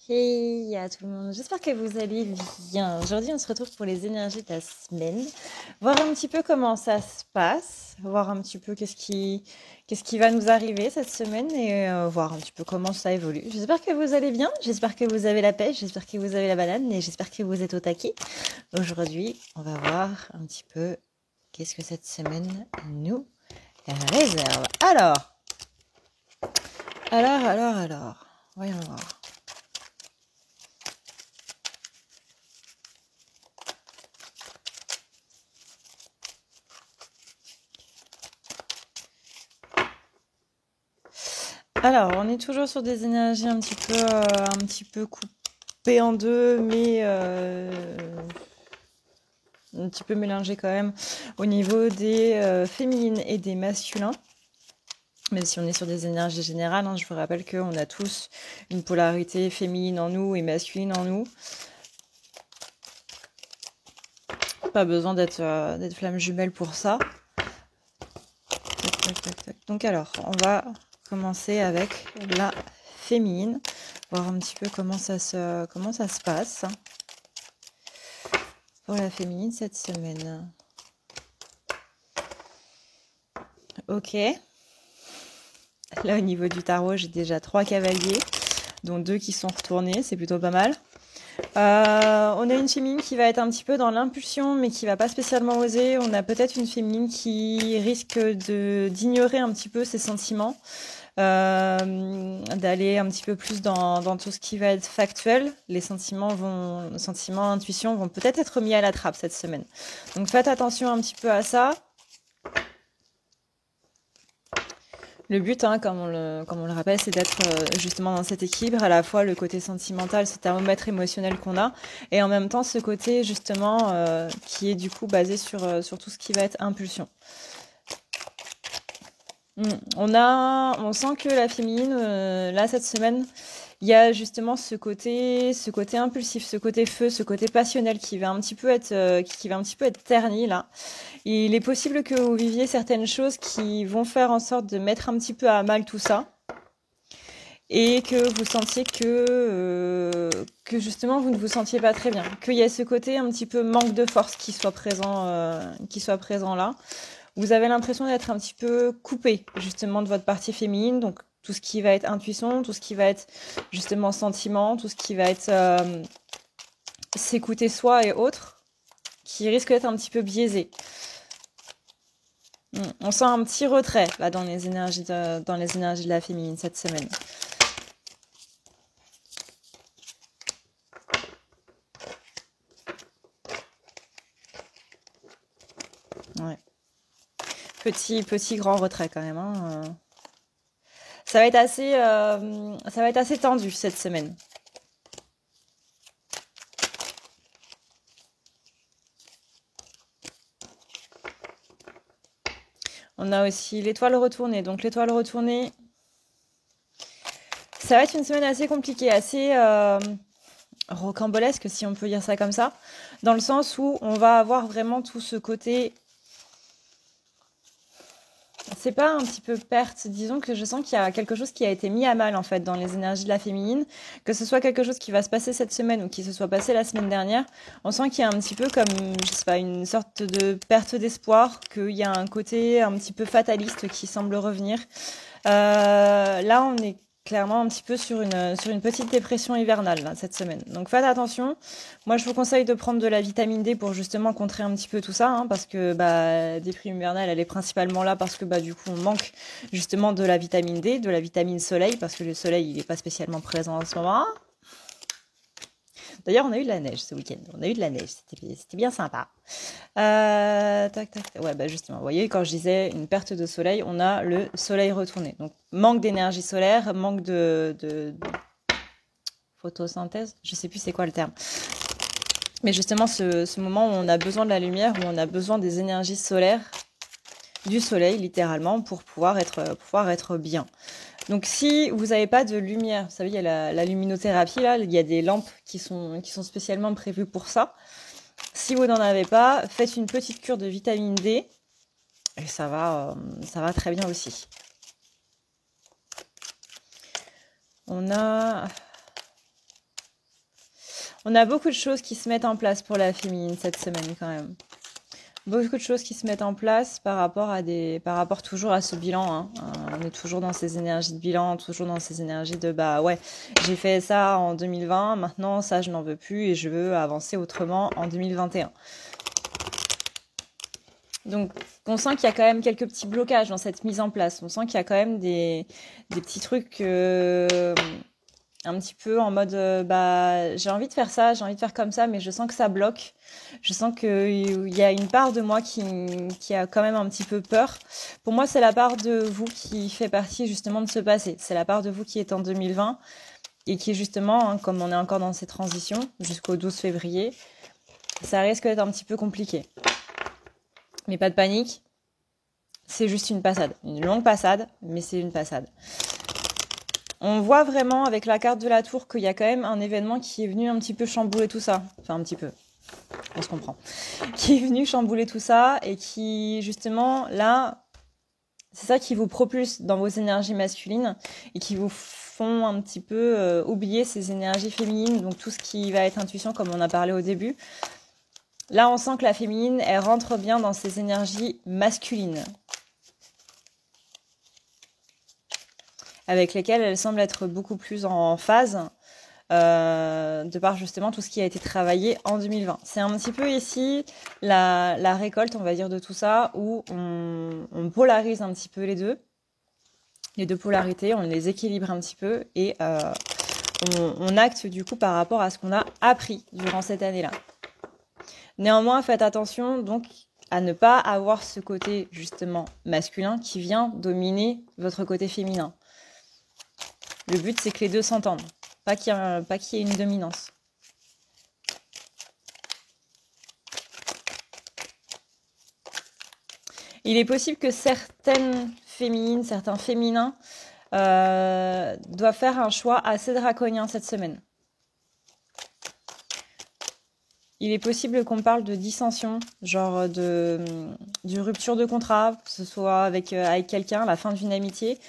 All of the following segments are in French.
Hey à tout le monde, j'espère que vous allez bien. Aujourd'hui, on se retrouve pour les énergies de la semaine. Voir un petit peu comment ça se passe, voir un petit peu qu'est-ce qui va nous arriver cette semaine et voir un petit peu comment ça évolue. J'espère que vous allez bien, j'espère que vous avez la pêche, j'espère que vous avez la banane et j'espère que vous êtes au taquet. Aujourd'hui, on va voir un petit peu qu'est-ce que cette semaine nous réserve. Alors, voyons voir. Alors, on est toujours sur des énergies un petit peu coupées en deux, mais un petit peu mélangées quand même au niveau des féminines et des masculins. Même si on est sur des énergies générales, hein, je vous rappelle qu'on a tous une polarité féminine en nous et masculine en nous. Pas besoin d'être flamme jumelle pour ça. Tac, tac, tac, tac. Donc alors, on va commencer avec la féminine, voir un petit peu comment ça se passe pour la féminine cette semaine. Ok. Là, au niveau du tarot, j'ai déjà 3 cavaliers, dont 2 qui sont retournés, c'est plutôt pas mal. On a une féminine qui va être un petit peu dans l'impulsion, mais qui va pas spécialement oser. On a peut-être une féminine qui risque d'ignorer un petit peu ses sentiments, d'aller un petit peu plus dans tout ce qui va être factuel. Les sentiments, intuition vont peut-être être mis à la trappe cette semaine. Donc faites attention un petit peu à ça. Le but, hein, comme on le rappelle, c'est d'être justement dans cet équilibre, à la fois le côté sentimental, ce thermomètre émotionnel qu'on a, et en même temps ce côté justement qui est du coup basé sur tout ce qui va être impulsion. On sent que la féminine, là cette semaine, il y a justement ce côté impulsif, ce côté feu, ce côté passionnel qui va un petit peu être terni là. Il est possible que vous viviez certaines choses qui vont faire en sorte de mettre un petit peu à mal tout ça et que vous sentiez que justement vous ne vous sentiez pas très bien, qu'il y a ce côté un petit peu manque de force qui soit présent là. Vous avez l'impression d'être un petit peu coupé justement de votre partie féminine, donc tout ce qui va être intuition, tout ce qui va être justement sentiment, tout ce qui va être s'écouter soi et autres, qui risque d'être un petit peu biaisé. On sent un petit retrait là dans les énergies de la féminine cette semaine. Ouais. Petit grand retrait quand même. Hein. Ça va être assez tendu cette semaine. On a aussi l'étoile retournée. Donc l'étoile retournée, ça va être une semaine assez compliquée, assez rocambolesque si on peut dire ça comme ça, dans le sens où on va avoir vraiment tout ce côté. C'est pas un petit peu perte, disons que je sens qu'il y a quelque chose qui a été mis à mal en fait dans les énergies de la féminine, que ce soit quelque chose qui va se passer cette semaine ou qui se soit passé la semaine dernière, on sent qu'il y a un petit peu comme, je sais pas, une sorte de perte d'espoir, qu'il y a un côté un petit peu fataliste qui semble revenir. Là, on est clairement un petit peu sur une petite dépression hivernale là, cette semaine. Donc faites attention. Moi, je vous conseille de prendre de la vitamine D pour justement contrer un petit peu tout ça, hein, parce que déprime hivernale, elle est principalement là parce que du coup, on manque justement de la vitamine D, de la vitamine soleil, parce que le soleil, il n'est pas spécialement présent en ce moment. D'ailleurs, on a eu de la neige ce week-end. On a eu de la neige, c'était bien sympa. Tac, tac, tac. Ouais, justement, vous voyez, quand je disais une perte de soleil, on a le soleil retourné. Donc, manque d'énergie solaire, manque de photosynthèse, je sais plus c'est quoi le terme. Mais justement, ce moment où on a besoin de la lumière, où on a besoin des énergies solaires, du soleil littéralement, pour pouvoir être bien. Donc si vous n'avez pas de lumière, vous savez, il y a la luminothérapie, là, il y a des lampes qui sont spécialement prévues pour ça. Si vous n'en avez pas, faites une petite cure de vitamine D et ça va très bien aussi. On a On a beaucoup de choses qui se mettent en place pour la féminine cette semaine quand même. Beaucoup de choses qui se mettent en place par rapport toujours à ce bilan, hein. On est toujours dans ces énergies de bilan, toujours dans ces énergies de bah ouais, j'ai fait ça en 2020, maintenant ça je n'en veux plus et je veux avancer autrement en 2021. Donc on sent qu'il y a quand même quelques petits blocages dans cette mise en place. On sent qu'il y a quand même des petits trucs un petit peu en mode bah j'ai envie de faire ça, j'ai envie de faire comme ça, mais je sens que ça bloque. Je sens qu'il y a une part de moi qui a quand même un petit peu peur. Pour moi, c'est la part de vous qui fait partie justement de ce passé. C'est la part de vous qui est en 2020 et qui est justement, hein, comme on est encore dans ces transitions jusqu'au 12 février, ça risque d'être un petit peu compliqué. Mais pas de panique, c'est juste une passade. Une longue passade, mais c'est une passade. On voit vraiment avec la carte de la tour qu'il y a quand même un événement qui est venu un petit peu chambouler tout ça. Enfin, un petit peu. On se comprend. Qui est venu chambouler tout ça et qui, justement, là, c'est ça qui vous propulse dans vos énergies masculines et qui vous font un petit peu oublier ces énergies féminines, donc tout ce qui va être intuition, comme on a parlé au début. Là, on sent que la féminine, elle rentre bien dans ces énergies masculines, avec lesquelles elle semble être beaucoup plus en phase, de par justement tout ce qui a été travaillé en 2020. C'est un petit peu ici la récolte, on va dire, de tout ça, où on polarise un petit peu les deux polarités, on les équilibre un petit peu et on acte du coup par rapport à ce qu'on a appris durant cette année-là. Néanmoins, faites attention donc à ne pas avoir ce côté justement masculin qui vient dominer votre côté féminin. Le but, c'est que les deux s'entendent, pas qu'il y ait une dominance. Il est possible que certaines féminines, certains féminins doivent faire un choix assez draconien cette semaine. Il est possible qu'on parle de dissension, genre de rupture de contrat, que ce soit avec quelqu'un, la fin d'une amitié,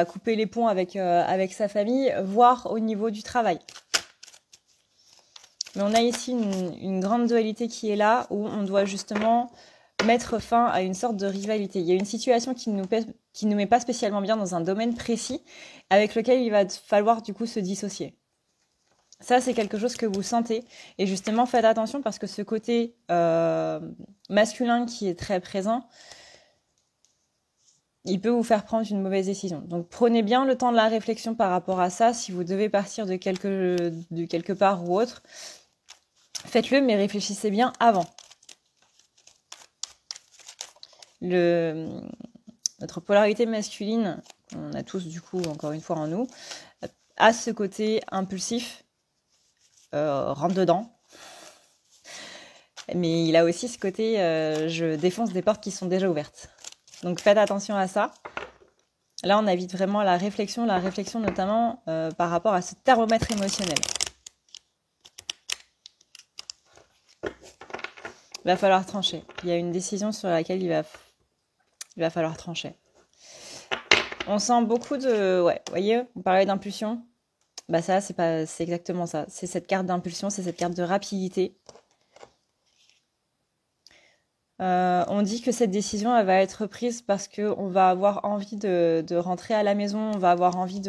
couper les ponts avec sa famille, voire au niveau du travail. Mais on a ici une grande dualité qui est là, où on doit justement mettre fin à une sorte de rivalité. Il y a une situation qui nous met pas spécialement bien dans un domaine précis, avec lequel il va falloir du coup se dissocier. Ça, c'est quelque chose que vous sentez. Et justement, faites attention parce que ce côté masculin qui est très présent, il peut vous faire prendre une mauvaise décision. Donc, prenez bien le temps de la réflexion par rapport à ça. Si vous devez partir de quelque part ou autre, faites-le, mais réfléchissez bien avant. Notre polarité masculine, on a tous du coup, encore une fois en nous, a ce côté impulsif, rentre dedans. Mais il a aussi ce côté je défonce des portes qui sont déjà ouvertes. Donc faites attention à ça. Là, on invite vraiment la réflexion notamment par rapport à ce thermomètre émotionnel. Il va falloir trancher. Il y a une décision sur laquelle il va falloir trancher. On sent beaucoup de... Ouais, vous voyez, on parlait d'impulsion. Bah ça, c'est exactement ça. C'est cette carte d'impulsion, c'est cette carte de rapidité. On dit que cette décision, elle va être prise parce qu'on va avoir envie de rentrer à la maison, on va avoir envie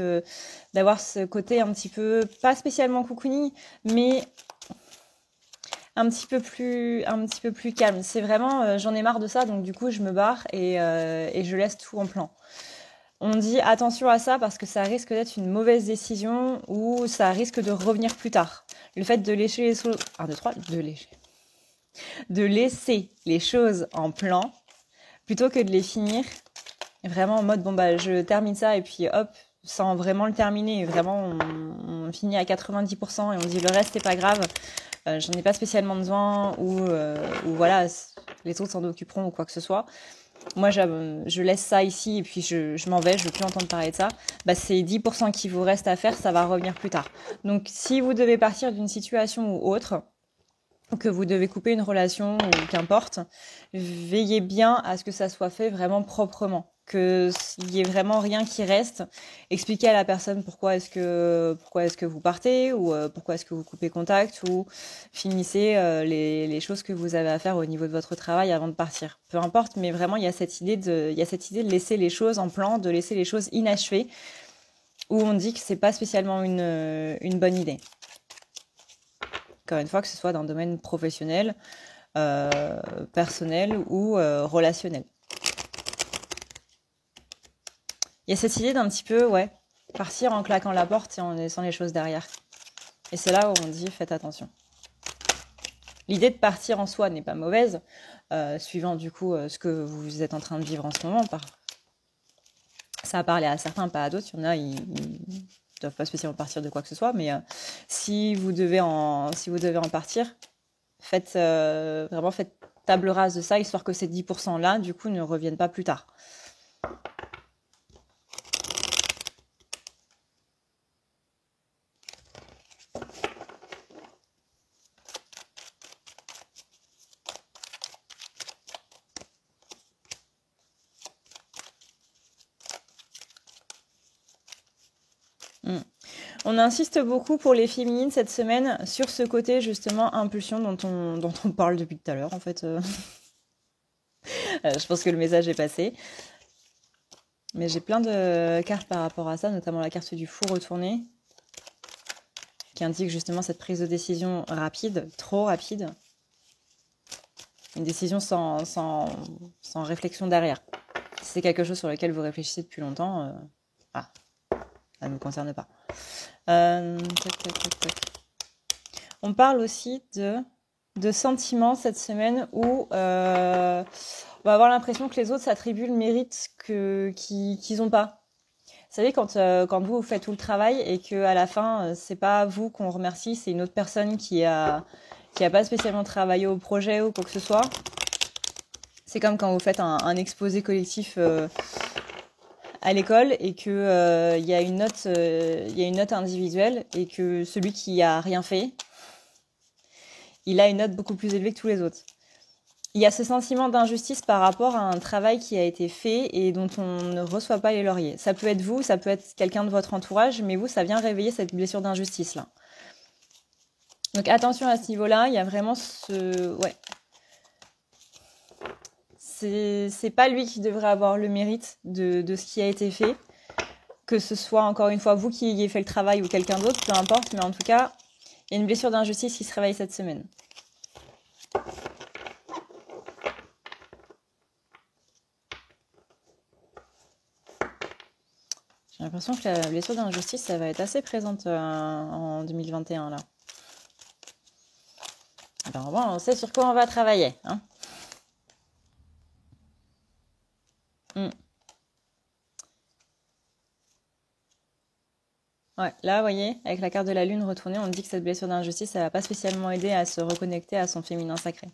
d'avoir ce côté un petit peu, pas spécialement cocooning, mais un petit peu plus calme. C'est vraiment, j'en ai marre de ça, donc du coup, je me barre et je laisse tout en plan. On dit attention à ça parce que ça risque d'être une mauvaise décision ou ça risque de revenir plus tard. Le fait de lécher les choses... 1, 2, 3, de laisser les choses en plan plutôt que de les finir vraiment en mode bon bah je termine ça et puis hop, sans vraiment le terminer. Vraiment on finit à 90% et on dit le reste c'est pas grave, j'en ai pas spécialement besoin ou voilà, les autres s'en occuperont ou quoi que ce soit. Moi, je laisse ça ici et puis je m'en vais, je veux plus entendre parler de ça. Bah, c'est 10% qui vous reste à faire, ça va revenir plus tard. Donc, si vous devez partir d'une situation ou autre, ou que vous devez couper une relation ou qu'importe, veillez bien à ce que ça soit fait vraiment proprement. qu'il y ait vraiment rien qui reste. Expliquez à la personne pourquoi est-ce que vous partez, ou pourquoi est-ce que vous coupez contact, ou finissez les choses que vous avez à faire au niveau de votre travail avant de partir. Peu importe, mais vraiment il y a cette idée de laisser les choses en plan, de laisser les choses inachevées, où on dit que c'est pas spécialement une bonne idée. Encore une fois, que ce soit dans le domaine professionnel, personnel ou relationnel. Il y a cette idée d'un petit peu, ouais, partir en claquant la porte et en laissant les choses derrière. Et c'est là où on dit, faites attention. L'idée de partir en soi n'est pas mauvaise, suivant du coup ce que vous êtes en train de vivre en ce moment. Ça a parlé à certains, pas à d'autres. Il y en a, ils doivent pas spécialement partir de quoi que ce soit, mais si vous devez en partir, faites table rase de ça, histoire que ces 10% là, du coup, ne reviennent pas plus tard. On insiste beaucoup pour les féminines cette semaine sur ce côté justement impulsion dont on parle depuis tout à l'heure en fait. Je pense que le message est passé. Mais j'ai plein de cartes par rapport à ça, notamment la carte du fou retourné, qui indique justement cette prise de décision rapide, trop rapide. Une décision sans réflexion derrière. Si c'est quelque chose sur lequel vous réfléchissez depuis longtemps, ça ne me concerne pas. On parle aussi de sentiments cette semaine où on va avoir l'impression que les autres s'attribuent le mérite qu'ils n'ont pas. Vous savez, quand vous faites tout le travail et qu'à la fin, c'est pas vous qu'on remercie, c'est une autre personne qui a pas spécialement travaillé au projet ou quoi que ce soit. C'est comme quand vous faites un exposé collectif à l'école et que y a une note individuelle et que celui qui a rien fait, il a une note beaucoup plus élevée que tous les autres. Il y a ce sentiment d'injustice par rapport à un travail qui a été fait et dont on ne reçoit pas les lauriers. Ça peut être vous, ça peut être quelqu'un de votre entourage, mais vous, ça vient réveiller cette blessure d'injustice là. Donc attention à ce niveau-là, il y a vraiment c'est pas lui qui devrait avoir le mérite de ce qui a été fait, que ce soit encore une fois vous qui ayez fait le travail ou quelqu'un d'autre, peu importe, mais en tout cas, il y a une blessure d'injustice qui se réveille cette semaine. J'ai l'impression que la blessure d'injustice, ça va être assez présente en 2021 là. Alors bon, on sait sur quoi on va travailler, hein. Ouais, là, vous voyez, avec la carte de la lune retournée, on dit que cette blessure d'injustice, ça va pas spécialement aider à se reconnecter à son féminin sacré.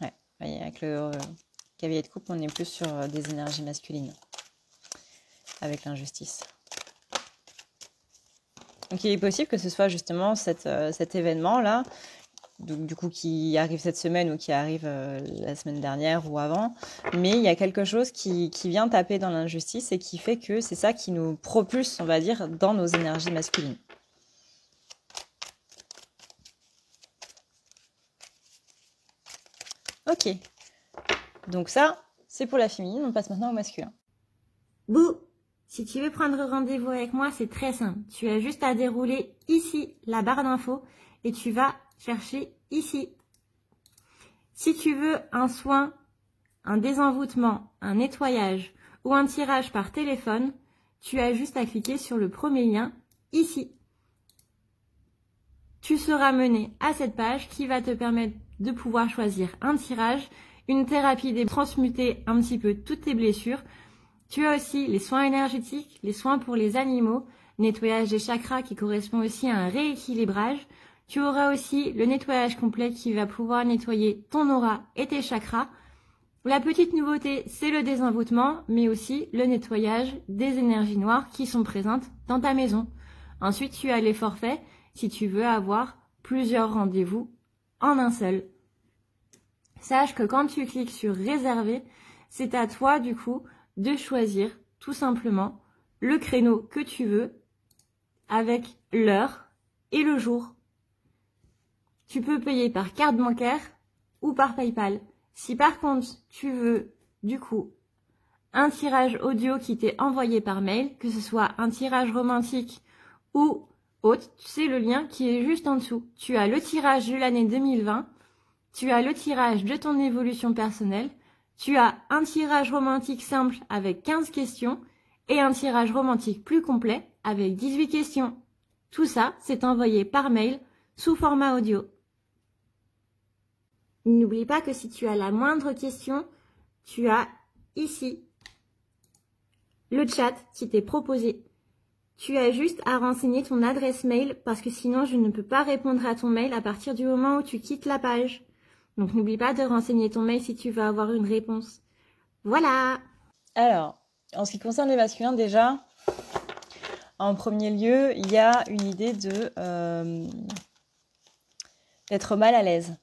Ouais, vous voyez, avec le cavalier de coupe, on est plus sur des énergies masculines, avec l'injustice. Donc il est possible que ce soit justement cet événement-là, du coup qui arrive cette semaine ou qui arrive la semaine dernière ou avant, mais il y a quelque chose qui vient taper dans l'injustice et qui fait que c'est ça qui nous propulse, on va dire, dans nos énergies masculines. Ok, donc ça, c'est pour la féminine, on passe maintenant au masculin. Bouh! Si tu veux prendre rendez-vous avec moi, c'est très simple. Tu as juste à dérouler ici la barre d'infos et tu vas chercher ici. Si tu veux un soin, un désenvoûtement, un nettoyage ou un tirage par téléphone, tu as juste à cliquer sur le premier lien ici. Tu seras mené à cette page qui va te permettre de pouvoir choisir un tirage, une thérapie, transmuter un petit peu toutes tes blessures. Tu as aussi les soins énergétiques, les soins pour les animaux, nettoyage des chakras qui correspond aussi à un rééquilibrage. Tu auras aussi le nettoyage complet qui va pouvoir nettoyer ton aura et tes chakras. La petite nouveauté, c'est le désenvoûtement, mais aussi le nettoyage des énergies noires qui sont présentes dans ta maison. Ensuite, tu as les forfaits si tu veux avoir plusieurs rendez-vous en un seul. Sache que quand tu cliques sur réserver, c'est à toi du coup de choisir tout simplement le créneau que tu veux avec l'heure et le jour. Tu peux payer par carte bancaire ou par PayPal. Si par contre tu veux du coup un tirage audio qui t'est envoyé par mail, que ce soit un tirage romantique ou autre, tu sais le lien qui est juste en dessous. Tu as le tirage de l'année 2020, tu as le tirage de ton évolution personnelle, tu as un tirage romantique simple avec 15 questions et un tirage romantique plus complet avec 18 questions. Tout ça, c'est envoyé par mail sous format audio. N'oublie pas que si tu as la moindre question, tu as ici le chat qui t'est proposé. Tu as juste à renseigner ton adresse mail parce que sinon je ne peux pas répondre à ton mail à partir du moment où tu quittes la page. Donc n'oublie pas de renseigner ton mail si tu veux avoir une réponse. Voilà! Alors, en ce qui concerne les masculins, déjà, en premier lieu, il y a une idée d'être mal à l'aise.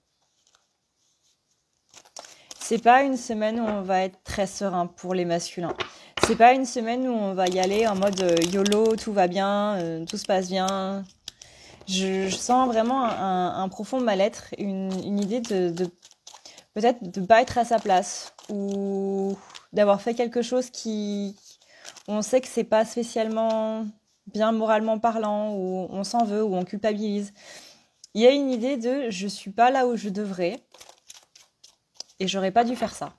C'est pas une semaine où on va être très serein pour les masculins. C'est pas une semaine où on va y aller en mode YOLO, tout va bien, tout se passe bien. Je sens vraiment un profond mal-être, une idée de peut-être de pas être à sa place ou d'avoir fait quelque chose où on sait que c'est pas spécialement bien moralement parlant, où on s'en veut, où on culpabilise. Il y a une idée de je suis pas là où je devrais et j'aurais pas dû faire ça.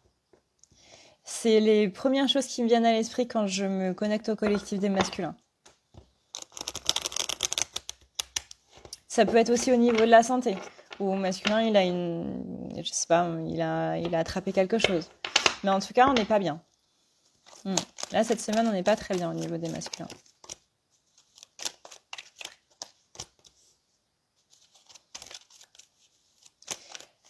C'est les premières choses qui me viennent à l'esprit quand je me connecte au collectif des masculins. Ça peut être aussi au niveau de la santé, où au masculin, il a je sais pas, il a attrapé quelque chose. Mais en tout cas, on n'est pas bien. Là, cette semaine, on n'est pas très bien au niveau des masculins.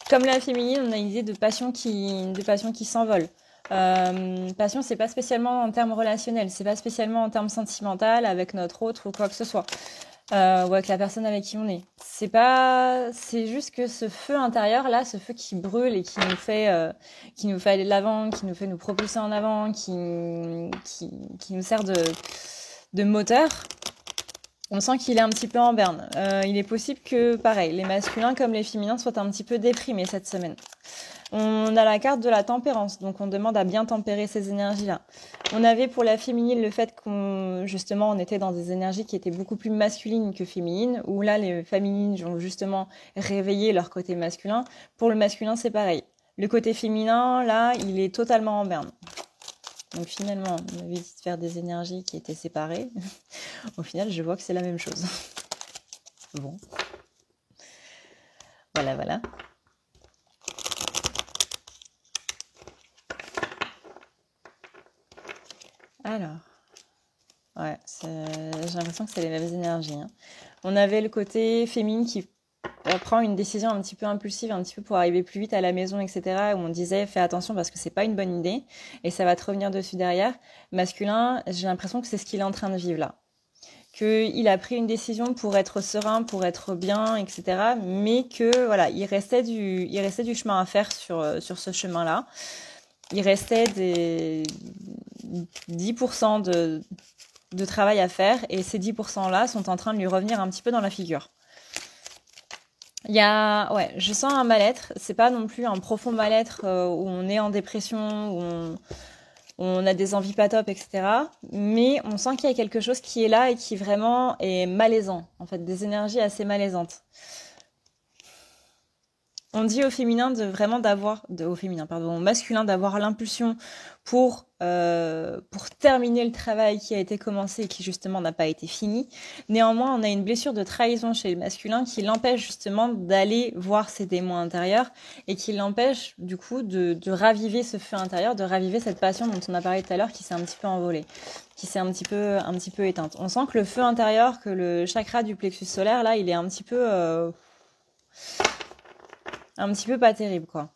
Comme la féminine, on a une idée de passion qui s'envole. Passion, c'est pas spécialement en termes relationnels, c'est pas spécialement en termes sentimental avec notre autre ou quoi que ce soit, ou avec la personne avec qui on est. C'est juste que ce feu intérieur là, ce feu qui brûle et qui nous fait aller de l'avant, qui nous fait nous propulser en avant, qui nous sert de moteur. On sent qu'il est un petit peu en berne. Il est possible que, pareil, les masculins comme les féminins soient un petit peu déprimés cette semaine. On a la carte de la tempérance, donc on demande à bien tempérer ces énergies-là. On avait pour la féminine le fait qu'on était dans des énergies qui étaient beaucoup plus masculines que féminines, où là, les féminines vont justement réveiller leur côté masculin. Pour le masculin, c'est pareil. Le côté féminin, là, il est totalement en berne. Donc finalement, on avait dit de faire des énergies qui étaient séparées. Au final, je vois que c'est la même chose. Bon. Voilà. Alors. Ouais, j'ai l'impression que c'est les mêmes énergies. On avait le côté féminin qui prend une décision un petit peu impulsive, un petit peu pour arriver plus vite à la maison, etc. Où on disait fais attention parce que c'est pas une bonne idée et ça va te revenir dessus derrière. Masculin, j'ai l'impression que c'est ce qu'il est en train de vivre là. Qu'il a pris une décision pour être serein, pour être bien, etc. Mais que voilà, il restait du chemin à faire sur ce chemin-là. Il restait des 10% de travail à faire et ces 10%-là sont en train de lui revenir un petit peu dans la figure. Je sens un mal-être. C'est pas non plus un profond mal-être où on est en dépression, où on a des envies pas top, etc. Mais on sent qu'il y a quelque chose qui est là et qui vraiment est malaisant. En fait, des énergies assez malaisantes. On dit au masculin d'avoir l'impulsion pour terminer le travail qui a été commencé et qui justement n'a pas été fini. Néanmoins, on a une blessure de trahison chez le masculin qui l'empêche justement d'aller voir ses démons intérieurs et qui l'empêche du coup de raviver ce feu intérieur, de raviver cette passion dont on a parlé tout à l'heure qui s'est un petit peu envolée, qui s'est un petit peu éteinte. On sent que le feu intérieur, que le chakra du plexus solaire là, il est un petit peu pas terrible, quoi.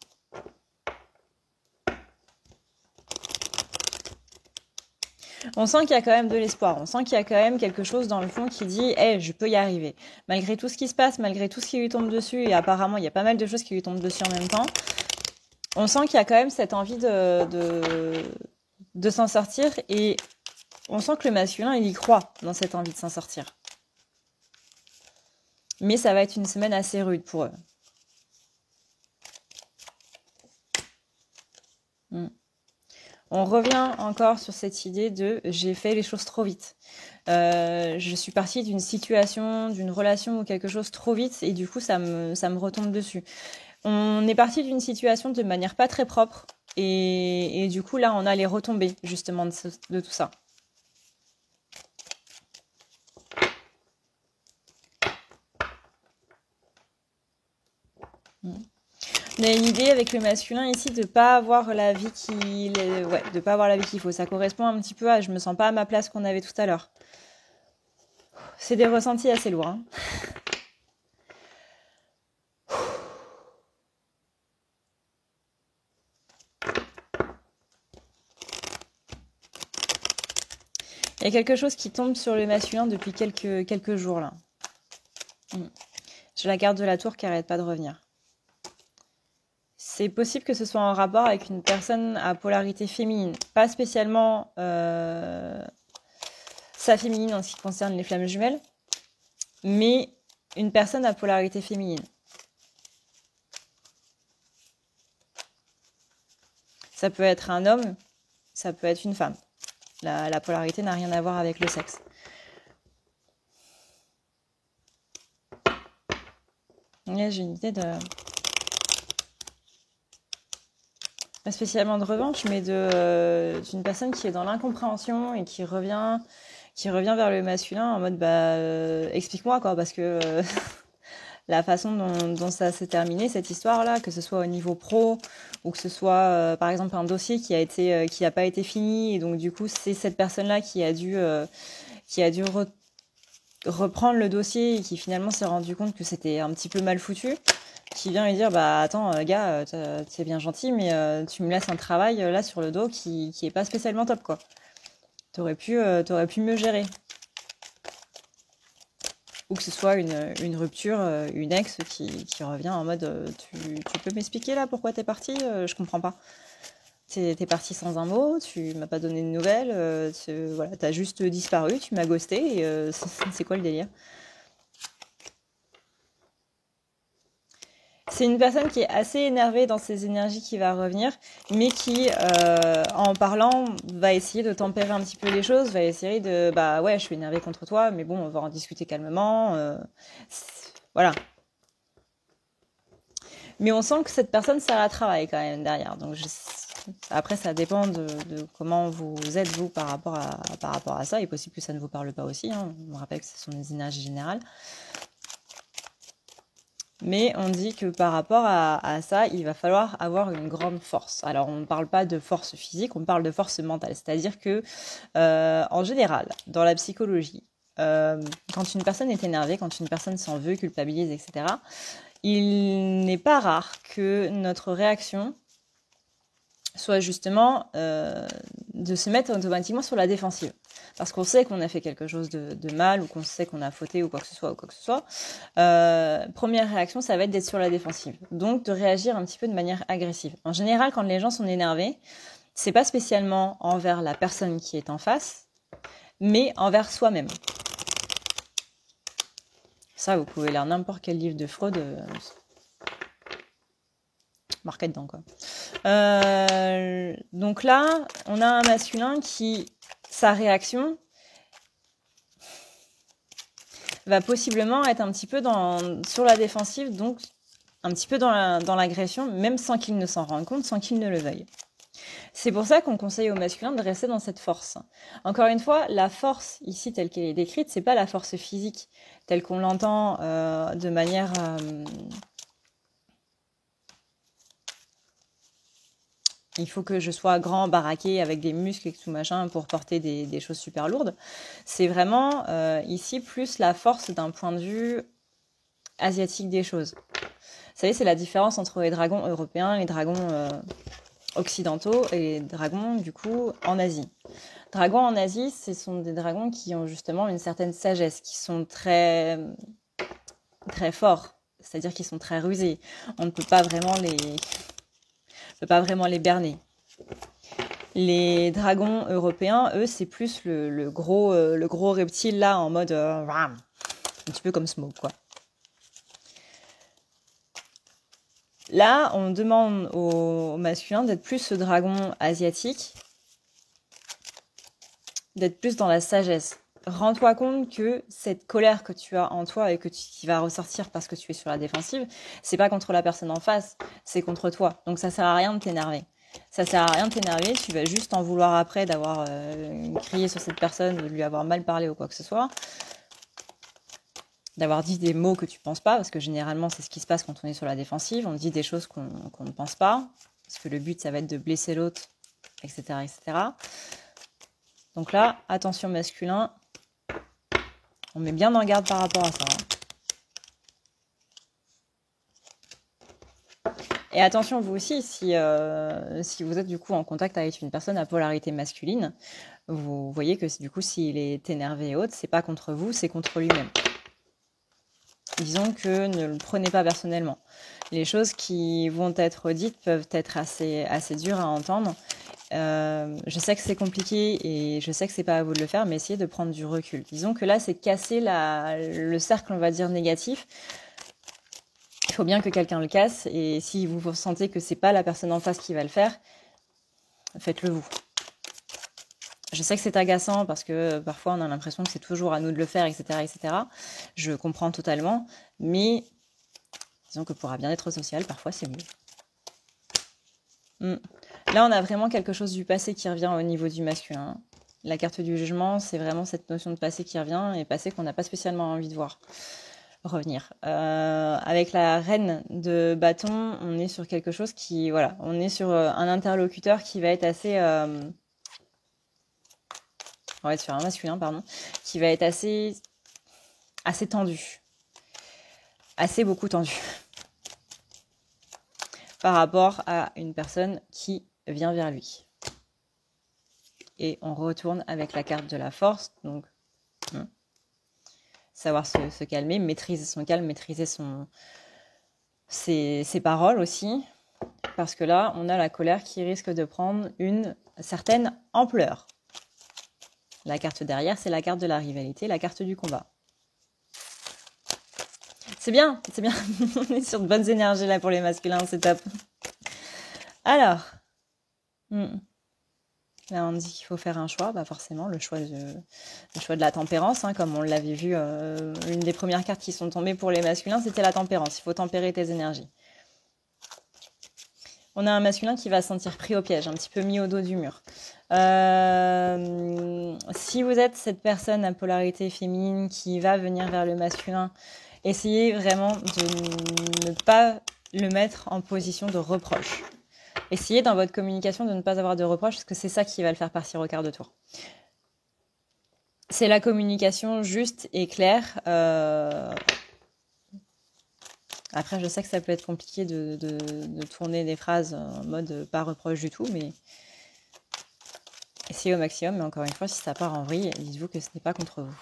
On sent qu'il y a quand même de l'espoir. On sent qu'il y a quand même quelque chose dans le fond qui dit hey, je peux y arriver. Malgré tout ce qui se passe, malgré tout ce qui lui tombe dessus, et apparemment, il y a pas mal de choses qui lui tombent dessus en même temps, on sent qu'il y a quand même cette envie de s'en sortir. Et on sent que le masculin, il y croit dans cette envie de s'en sortir. Mais ça va être une semaine assez rude pour eux. On revient encore sur cette idée de j'ai fait les choses trop vite. Je suis partie d'une situation, d'une relation ou quelque chose trop vite et du coup ça me retombe dessus. On est parti d'une situation de manière pas très propre et du coup là on a les retombées justement de tout ça. On a une idée avec le masculin ici de pas avoir la vie de pas avoir la vie qu'il faut. Ça correspond un petit peu à je me sens pas à ma place qu'on avait tout à l'heure. C'est des ressentis assez lourds. Hein. Il y a quelque chose qui tombe sur le masculin depuis quelques jours là. J'ai la carte de la tour qui arrête pas de revenir. C'est possible que ce soit en rapport avec une personne à polarité féminine. Pas spécialement sa féminine en ce qui concerne les flammes jumelles, mais une personne à polarité féminine. Ça peut être un homme, ça peut être une femme. La polarité n'a rien à voir avec le sexe. Là, j'ai une idée de... Pas spécialement de revanche, mais d'une personne qui est dans l'incompréhension et qui revient vers le masculin en mode explique-moi quoi, parce que la façon dont ça s'est terminé cette histoire là, que ce soit au niveau pro ou que ce soit par exemple un dossier qui a pas été fini et donc du coup c'est cette personne là qui a dû reprendre le dossier et qui finalement s'est rendu compte que c'était un petit peu mal foutu, qui vient lui dire bah attends gars t'es bien gentil mais tu me laisses un travail là sur le dos qui est pas spécialement top quoi. T'aurais pu mieux gérer. Ou que ce soit une rupture, une ex qui revient en mode tu peux m'expliquer là pourquoi t'es parti, je comprends pas. T'es parti sans un mot, tu m'as pas donné de nouvelles, voilà, t'as juste disparu, tu m'as ghosté et c'est quoi le délire? C'est une personne qui est assez énervée dans ses énergies qui va revenir, mais qui, en parlant, va essayer de tempérer un petit peu les choses, va essayer de, bah ouais, je suis énervée contre toi, mais bon, on va en discuter calmement. Voilà. Mais on sent que cette personne, ça la travaille quand même derrière. Donc après, ça dépend de comment vous êtes, vous, par rapport à ça. Il est possible que ça ne vous parle pas aussi. Hein. On me rappelle que ce sont des énergies générales. Mais on dit que par rapport à ça, il va falloir avoir une grande force. Alors, on ne parle pas de force physique, on parle de force mentale. C'est-à-dire que, en général, dans la psychologie, quand une personne est énervée, quand une personne s'en veut, culpabilise, etc., il n'est pas rare que notre réaction soit justement de se mettre automatiquement sur la défensive. Parce qu'on sait qu'on a fait quelque chose de mal ou qu'on sait qu'on a fauté ou quoi que ce soit. Première réaction, ça va être d'être sur la défensive. Donc de réagir un petit peu de manière agressive. En général, quand les gens sont énervés, c'est pas spécialement envers la personne qui est en face, mais envers soi-même. Ça, vous pouvez lire n'importe quel livre de Freud, marqué dedans, quoi. Donc là, on a un masculin qui, sa réaction va possiblement être un petit peu sur la défensive, donc un petit peu dans l'agression, même sans qu'il ne s'en rende compte, sans qu'il ne le veuille. C'est pour ça qu'on conseille au masculin de rester dans cette force. Encore une fois, la force ici telle qu'elle est décrite, c'est pas la force physique telle qu'on l'entend de manière il faut que je sois grand, baraqué, avec des muscles et tout machin pour porter des choses super lourdes. C'est vraiment ici plus la force d'un point de vue asiatique des choses. Vous savez, c'est la différence entre les dragons européens, les dragons occidentaux et les dragons, du coup, en Asie. Dragons en Asie, ce sont des dragons qui ont justement une certaine sagesse, qui sont très, très forts, c'est-à-dire qu'ils sont très rusés. On ne peut pas vraiment les berner. Les dragons européens, eux, c'est plus le gros reptile là en mode un petit peu comme Smoke, quoi. Là, on demande au masculin d'être plus ce dragon asiatique, d'être plus dans la sagesse. Rends-toi compte que cette colère que tu as en toi et qui va ressortir parce que tu es sur la défensive, c'est pas contre la personne en face, c'est contre toi. Donc ça sert à rien de t'énerver. Ça sert à rien de t'énerver, tu vas juste en vouloir après d'avoir crié sur cette personne, de lui avoir mal parlé ou quoi que ce soit. D'avoir dit des mots que tu penses pas, parce que généralement c'est ce qui se passe quand on est sur la défensive, on dit des choses qu'on ne pense pas, parce que le but ça va être de blesser l'autre, etc., etc. Donc là, attention masculin, on met bien en garde par rapport à ça. Et attention vous aussi, si vous êtes du coup en contact avec une personne à polarité masculine, vous voyez que du coup s'il est énervé et autres, c'est pas contre vous, c'est contre lui-même. Disons que ne le prenez pas personnellement. Les choses qui vont être dites peuvent être assez dures à entendre. Je sais que c'est compliqué et je sais que c'est pas à vous de le faire, mais essayez de prendre du recul. Disons que là, c'est casser le cercle, on va dire, négatif. Il faut bien que quelqu'un le casse et si vous sentez que c'est pas la personne en face qui va le faire, faites-le vous. Je sais que c'est agaçant parce que parfois on a l'impression que c'est toujours à nous de le faire, etc., etc. Je comprends totalement, mais disons que pour un bien-être social, parfois c'est mieux. Là, on a vraiment quelque chose du passé qui revient au niveau du masculin. La carte du jugement, c'est vraiment cette notion de passé qui revient et passé qu'on n'a pas spécialement envie de voir revenir. Avec la reine de bâton, on est sur quelque chose qui, voilà, on est sur un interlocuteur qui va être assez... on va être sur un masculin, pardon, qui va être assez tendu. Assez beaucoup tendu. Par rapport à une personne qui vient vers lui. Et on retourne avec la carte de la force, donc savoir se calmer, maîtriser son calme, maîtriser ses paroles aussi, parce que là, on a la colère qui risque de prendre une certaine ampleur. La carte derrière, c'est la carte de la rivalité, la carte du combat. C'est bien, c'est bien. On est sur de bonnes énergies là pour les masculins, c'est top. Alors, là on dit qu'il faut faire un choix, bah forcément le choix de la tempérance, hein, comme on l'avait vu, une des premières cartes qui sont tombées pour les masculins, c'était la tempérance. Il faut tempérer tes énergies. On a un masculin qui va se sentir pris au piège, un petit peu mis au dos du mur. Si vous êtes cette personne à polarité féminine qui va venir vers le masculin, essayez vraiment de ne pas le mettre en position de reproche. Essayez dans votre communication de ne pas avoir de reproche, parce que c'est ça qui va le faire partir au quart de tour. C'est la communication juste et claire. Après, je sais que ça peut être compliqué de tourner des phrases en mode pas reproche du tout, mais essayez au maximum. Mais encore une fois, si ça part en vrille, dites-vous que ce n'est pas contre vous.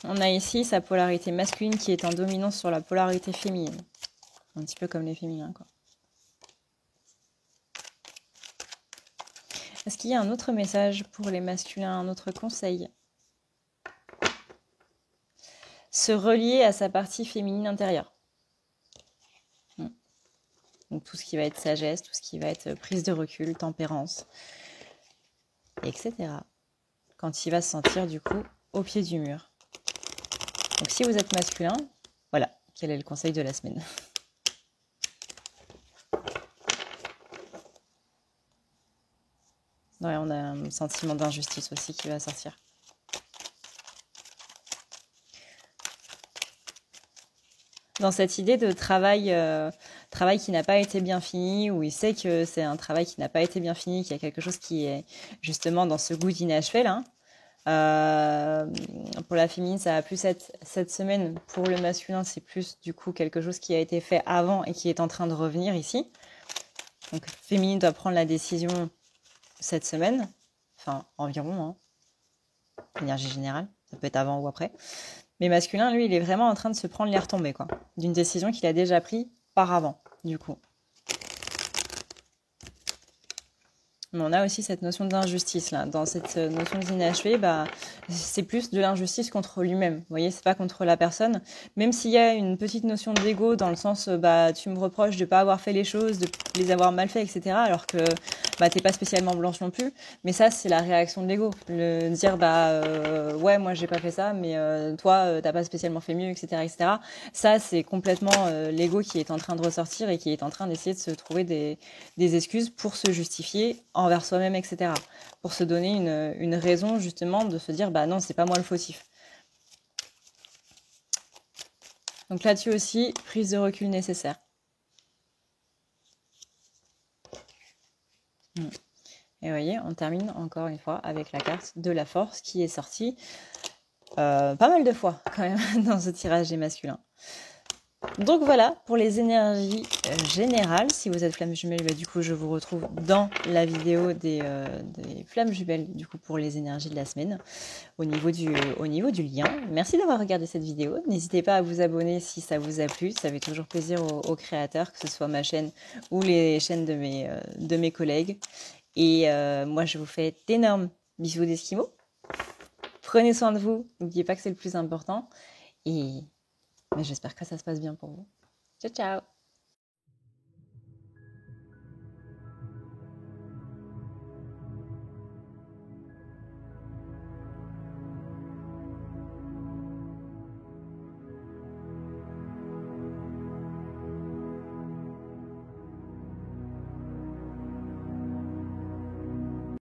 On a ici sa polarité masculine qui est en dominance sur la polarité féminine. Un petit peu comme les féminins, quoi. Est-ce qu'il y a un autre message pour les masculins, un autre conseil? Se relier à sa partie féminine intérieure. Donc tout ce qui va être sagesse, tout ce qui va être prise de recul, tempérance, etc. Quand il va se sentir du coup au pied du mur. Donc si vous êtes masculin, voilà, quel est le conseil de la semaine? Ouais, on a un sentiment d'injustice aussi qui va sortir. Dans cette idée de travail qui n'a pas été bien fini, où il sait que c'est un travail qui n'a pas été bien fini, qu'il y a quelque chose qui est justement dans ce goût d'inachevé là, Pour la féminine, ça va plus être cette semaine. Pour le masculin, c'est plus du coup quelque chose qui a été fait avant et qui est en train de revenir ici. Donc féminine doit prendre la décision cette semaine, enfin environ, hein, énergie générale, ça peut être avant ou après. Mais masculin, lui, il est vraiment en train de se prendre les retombées, quoi, d'une décision qu'il a déjà prise par avant, du coup. Mais on a aussi cette notion d'injustice là. Dans cette notion d'inachevé, c'est plus de l'injustice contre lui-même. Vous voyez, c'est pas contre la personne. Même s'il y a une petite notion d'ego dans le sens, tu me reproches de pas avoir fait les choses, de les avoir mal fait, etc. Alors que t'es pas spécialement blanche non plus. Mais ça, c'est la réaction de l'ego. Le dire, ouais, moi j'ai pas fait ça, mais toi, t'as pas spécialement fait mieux, etc., etc. Ça, c'est complètement l'ego qui est en train de ressortir et qui est en train d'essayer de se trouver des excuses pour se justifier envers soi-même, etc. Pour se donner une raison justement de se dire non, c'est pas moi le fautif. Donc là-dessus aussi, prise de recul nécessaire. Et vous voyez, on termine encore une fois avec la carte de la force qui est sortie pas mal de fois quand même dans ce tirage des masculins. Donc voilà pour les énergies générales. Si vous êtes flamme jumelle, du coup je vous retrouve dans la vidéo des flammes jumelles du coup pour les énergies de la semaine au niveau du lien. Merci d'avoir regardé cette vidéo. N'hésitez pas à vous abonner si ça vous a plu. Ça fait toujours plaisir aux créateurs, que ce soit ma chaîne ou les chaînes de mes collègues. Et moi je vous fais d'énormes bisous d'Esquimaux. Prenez soin de vous. N'oubliez pas que c'est le plus important. Et j'espère que ça se passe bien pour vous. Ciao, ciao!